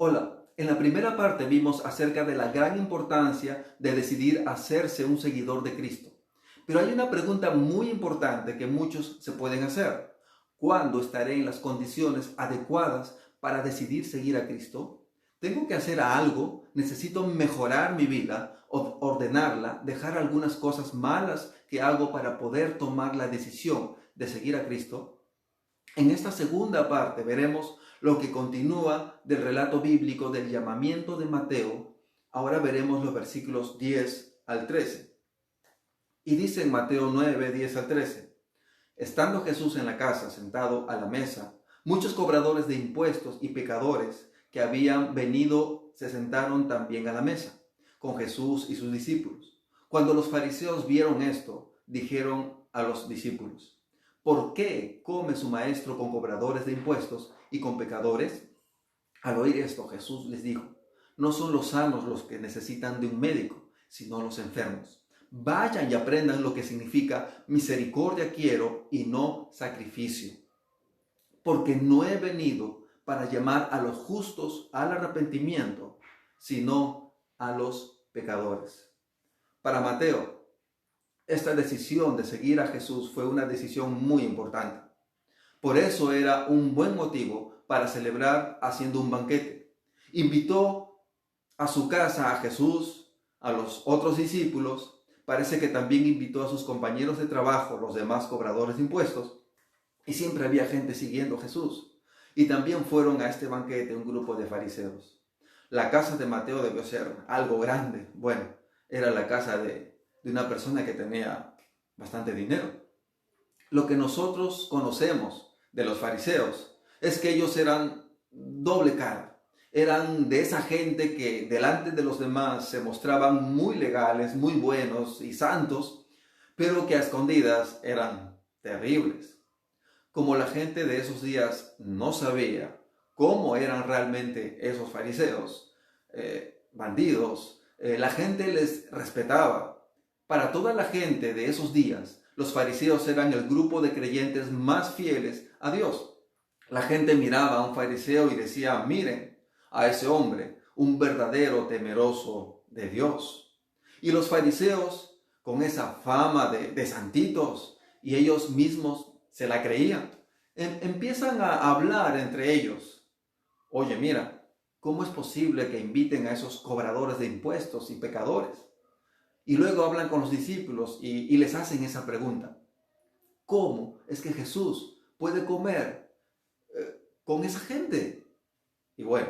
Hola, en la primera parte vimos acerca de la gran importancia de decidir hacerse un seguidor de Cristo. Pero hay una pregunta muy importante que muchos se pueden hacer. ¿Cuándo estaré en las condiciones adecuadas para decidir seguir a Cristo? ¿Tengo que hacer algo? ¿Necesito mejorar mi vida o ordenarla, dejar algunas cosas malas que hago para poder tomar la decisión de seguir a Cristo? En esta segunda parte veremos lo que continúa del relato bíblico del llamamiento de Mateo. Ahora veremos los versículos 10 al 13. Y dice en Mateo 9, 10 al 13: Estando Jesús en la casa, sentado a la mesa, muchos cobradores de impuestos y pecadores que habían venido se sentaron también a la mesa, con Jesús y sus discípulos. Cuando los fariseos vieron esto, dijeron a los discípulos: ¿Por qué come su maestro con cobradores de impuestos y con pecadores? Al oír esto, Jesús les dijo: No son los sanos los que necesitan de un médico, sino los enfermos. Vayan y aprendan lo que significa misericordia quiero y no sacrificio. Porque no he venido para llamar a los justos al arrepentimiento, sino a los pecadores. Para Mateo, esta decisión de seguir a Jesús fue una decisión muy importante. Por eso era un buen motivo para celebrar haciendo un banquete. Invitó a su casa a Jesús, a los otros discípulos. Parece que también invitó a sus compañeros de trabajo, los demás cobradores de impuestos. Y siempre había gente siguiendo a Jesús. Y también fueron a este banquete un grupo de fariseos. La casa de Mateo debió ser algo grande. Bueno, era la casa de una persona que tenía bastante dinero. Lo que nosotros conocemos de los fariseos es que ellos eran doble cara. Eran de esa gente que delante de los demás se mostraban muy legales, muy buenos y santos, pero que a escondidas eran terribles. Como la gente de esos días no sabía cómo eran realmente esos fariseos, bandidos, la gente les respetaba. Para toda la gente de esos días, los fariseos eran el grupo de creyentes más fieles a Dios. La gente miraba a un fariseo y decía: miren a ese hombre, un verdadero temeroso de Dios. Y los fariseos, con esa fama de santitos, y ellos mismos se la creían, empiezan a hablar entre ellos: oye, mira, ¿cómo es posible que inviten a esos cobradores de impuestos y pecadores? Y luego hablan con los discípulos y les hacen esa pregunta: ¿cómo es que Jesús puede comer con esa gente? Y bueno,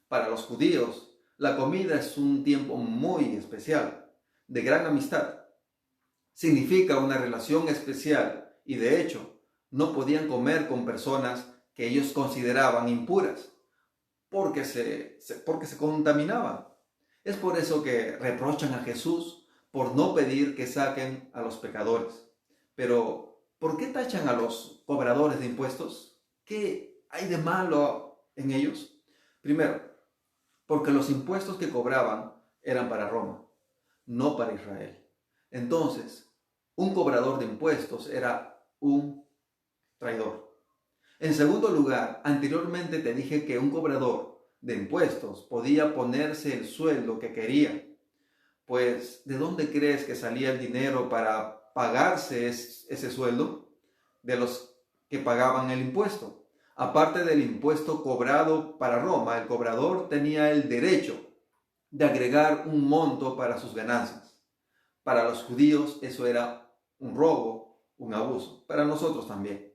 para los judíos, la comida es un tiempo muy especial, de gran amistad. Significa una relación especial y de hecho, no podían comer con personas que ellos consideraban impuras, porque se contaminaban. Es por eso que reprochan a Jesús por no pedir que saquen a los pecadores. Pero, ¿por qué tachan a los cobradores de impuestos? ¿Qué hay de malo en ellos? Primero, porque los impuestos que cobraban eran para Roma, no para Israel. Entonces, un cobrador de impuestos era un traidor. En segundo lugar, anteriormente te dije que un cobrador de impuestos podía ponerse el sueldo que quería. Pues, ¿de dónde crees que salía el dinero para pagarse ese sueldo? De los que pagaban el impuesto. Aparte del impuesto cobrado para Roma, el cobrador tenía el derecho de agregar un monto para sus ganancias. Para los judíos eso era un robo, un abuso. Para nosotros también.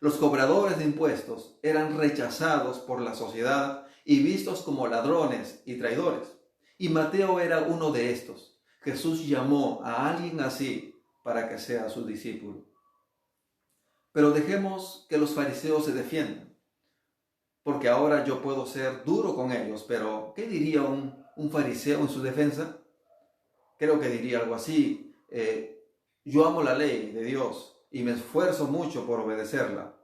Los cobradores de impuestos eran rechazados por la sociedad y vistos como ladrones y traidores. Y Mateo era uno de estos. Jesús llamó a alguien así para que sea su discípulo. Pero dejemos que los fariseos se defiendan, porque ahora yo puedo ser duro con ellos, pero ¿qué diría un fariseo en su defensa? Creo que diría algo así: yo amo la ley de Dios y me esfuerzo mucho por obedecerla.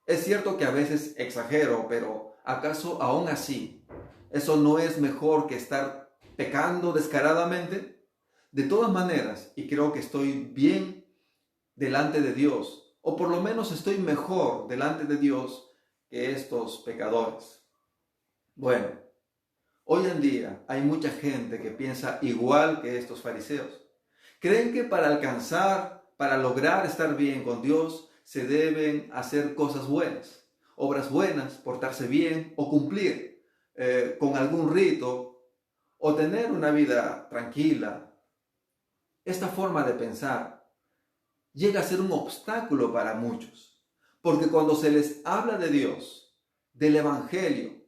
Es cierto que a veces exagero, pero ¿acaso aún así eso no es mejor que estar pecando descaradamente? De todas maneras, y creo que estoy bien delante de Dios, o por lo menos estoy mejor delante de Dios que estos pecadores. Bueno, Hoy en día hay mucha gente que piensa igual que estos fariseos. Creen que para lograr estar bien con Dios, se deben hacer cosas buenas, obras buenas, portarse bien o cumplir con algún rito o tener una vida tranquila. Esta forma de pensar llega a ser un obstáculo para muchos, porque cuando se les habla de Dios, del Evangelio,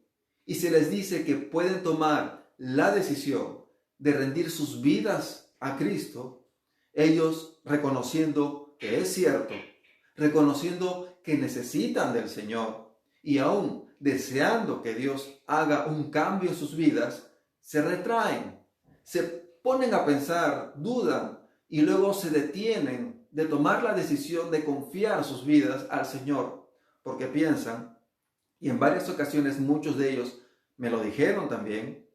y se les dice que pueden tomar la decisión de rendir sus vidas a Cristo, ellos reconociendo que es cierto, reconociendo que necesitan del Señor y aún deseando que Dios haga un cambio en sus vidas, se retraen, se ponen a pensar, dudan y luego se detienen de tomar la decisión de confiar sus vidas al Señor, porque piensan, y en varias ocasiones muchos de ellos me lo dijeron también,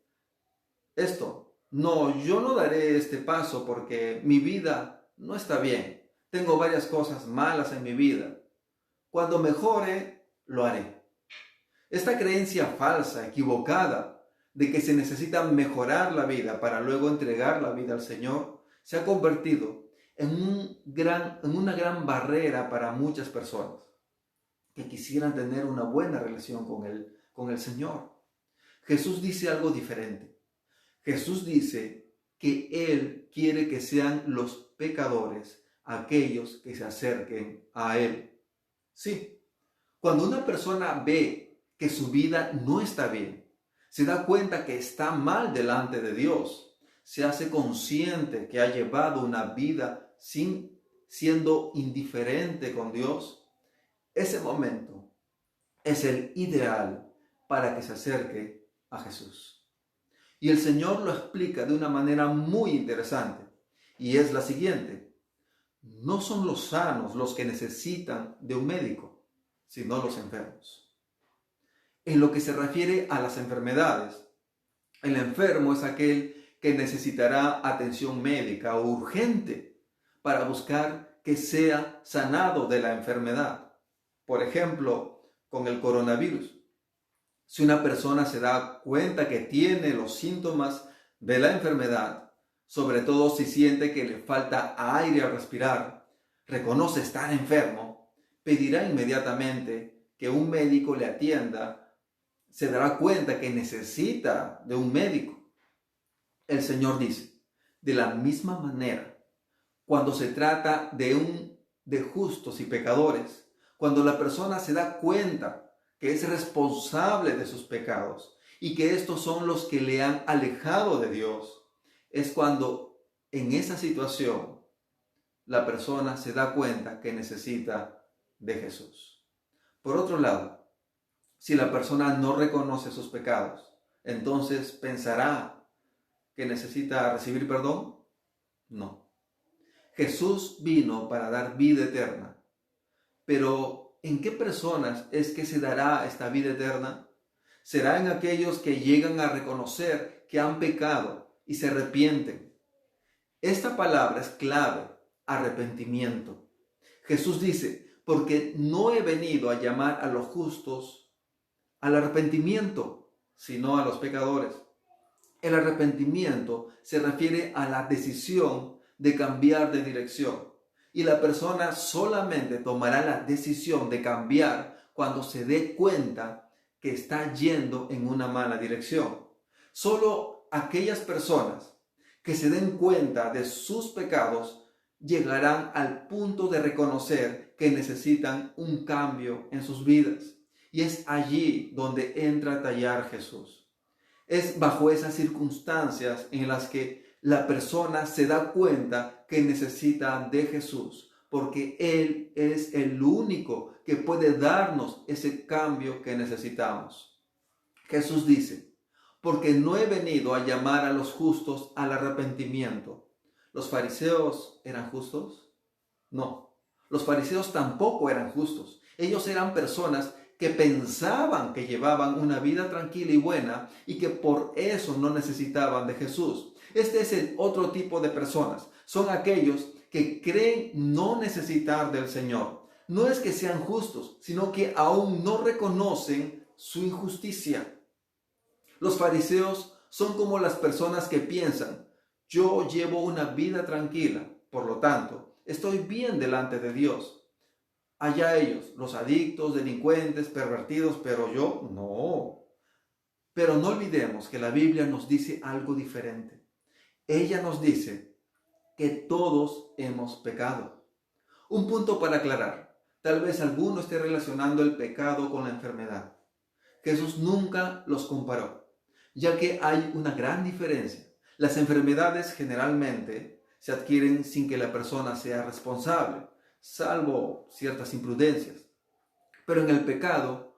yo no daré este paso porque mi vida no está bien. Tengo varias cosas malas en mi vida. Cuando mejore, lo haré. Esta creencia falsa, equivocada, de que se necesita mejorar la vida para luego entregar la vida al Señor, se ha convertido en una gran barrera para muchas personas que quisieran tener una buena relación con el Señor. Jesús dice algo diferente. Jesús dice que Él quiere que sean los pecadores aquellos que se acerquen a Él. Sí, cuando una persona ve que su vida no está bien, se da cuenta que está mal delante de Dios, se hace consciente que ha llevado una vida siendo indiferente con Dios, ese momento es el ideal para que se acerque a Jesús. Y el Señor lo explica de una manera muy interesante, y es la siguiente: no son los sanos los que necesitan de un médico, sino los enfermos. En lo que se refiere a las enfermedades, el enfermo es aquel que necesitará atención médica o urgente para buscar que sea sanado de la enfermedad. Por ejemplo, con el coronavirus. Si una persona se da cuenta que tiene los síntomas de la enfermedad, sobre todo si siente que le falta aire al respirar, reconoce estar enfermo, pedirá inmediatamente que un médico le atienda, se dará cuenta que necesita de un médico. El Señor dice, de la misma manera, cuando se trata de justos y pecadores, cuando la persona se da cuenta que es responsable de sus pecados y que estos son los que le han alejado de Dios, es cuando en esa situación la persona se da cuenta que necesita de Jesús. Por otro lado, si la persona no reconoce sus pecados, entonces pensará que necesita recibir perdón. No. Jesús vino para dar vida eterna, pero ¿en qué personas es que se dará esta vida eterna? Será en aquellos que llegan a reconocer que han pecado y se arrepienten. Esta palabra es clave, arrepentimiento. Jesús dice, porque no he venido a llamar a los justos al arrepentimiento, sino a los pecadores. El arrepentimiento se refiere a la decisión de cambiar de dirección. Y la persona solamente tomará la decisión de cambiar cuando se dé cuenta que está yendo en una mala dirección. Solo aquellas personas que se den cuenta de sus pecados llegarán al punto de reconocer que necesitan un cambio en sus vidas. Y es allí donde entra a tallar Jesús. Es bajo esas circunstancias en las que la persona se da cuenta que necesita de Jesús, porque Él es el único que puede darnos ese cambio que necesitamos. Jesús dice, porque no he venido a llamar a los justos al arrepentimiento. ¿Los fariseos eran justos? No, los fariseos tampoco eran justos. Ellos eran personas que pensaban que llevaban una vida tranquila y buena y que por eso no necesitaban de Jesús. Este es el otro tipo de personas. Son aquellos que creen no necesitar del Señor. No es que sean justos, sino que aún no reconocen su injusticia. Los fariseos Son como las personas que piensan, yo llevo una vida tranquila, por lo tanto, estoy bien delante de Dios. Allá ellos, los adictos, delincuentes, pervertidos, pero yo no. Pero no olvidemos que la Biblia nos dice algo diferente. Ella nos dice que todos hemos pecado. Un punto para aclarar. Tal vez alguno esté relacionando el pecado con la enfermedad. Jesús nunca los comparó, ya que hay una gran diferencia. Las enfermedades generalmente se adquieren sin que la persona sea responsable, salvo ciertas imprudencias. Pero en el pecado,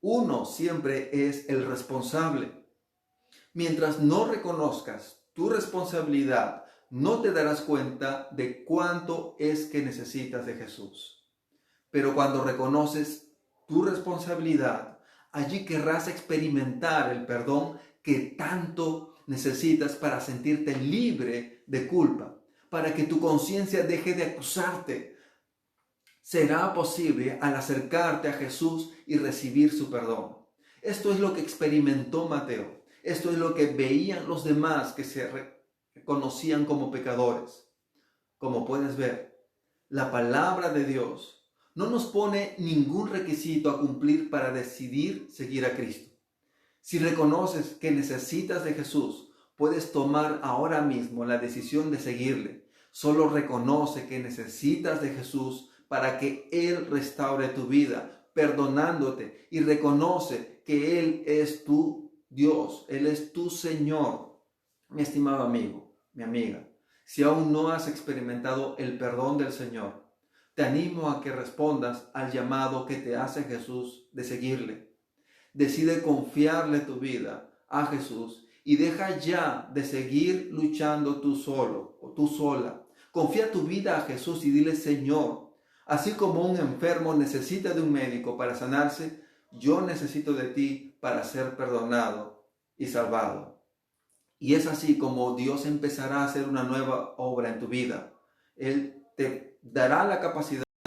uno siempre es el responsable. Mientras no reconozcas tu responsabilidad, no te darás cuenta de cuánto es que necesitas de Jesús. Pero cuando reconoces tu responsabilidad, allí querrás experimentar el perdón que tanto necesitas para sentirte libre de culpa, para que tu conciencia deje de acusarte. Será posible al acercarte a Jesús y recibir su perdón. Esto es lo que experimentó Mateo. Esto es lo que veían los demás que se reconocían como pecadores. Como puedes ver, la palabra de Dios no nos pone ningún requisito a cumplir para decidir seguir a Cristo. Si reconoces que necesitas de Jesús, puedes tomar ahora mismo la decisión de seguirle. Solo reconoce que necesitas de Jesús para que Él restaure tu vida, perdonándote, y reconoce que Él es tu Dios, Él es tu Señor. Mi estimado amigo, mi amiga, si aún no has experimentado el perdón del Señor, te animo a que respondas al llamado que te hace Jesús de seguirle. Decide confiarle tu vida a Jesús y deja ya de seguir luchando tú solo o tú sola. Confía tu vida a Jesús y dile, Señor, así como un enfermo necesita de un médico para sanarse, yo necesito de ti para ser perdonado y salvado. Y es así como Dios empezará a hacer una nueva obra en tu vida. Él te dará la capacidad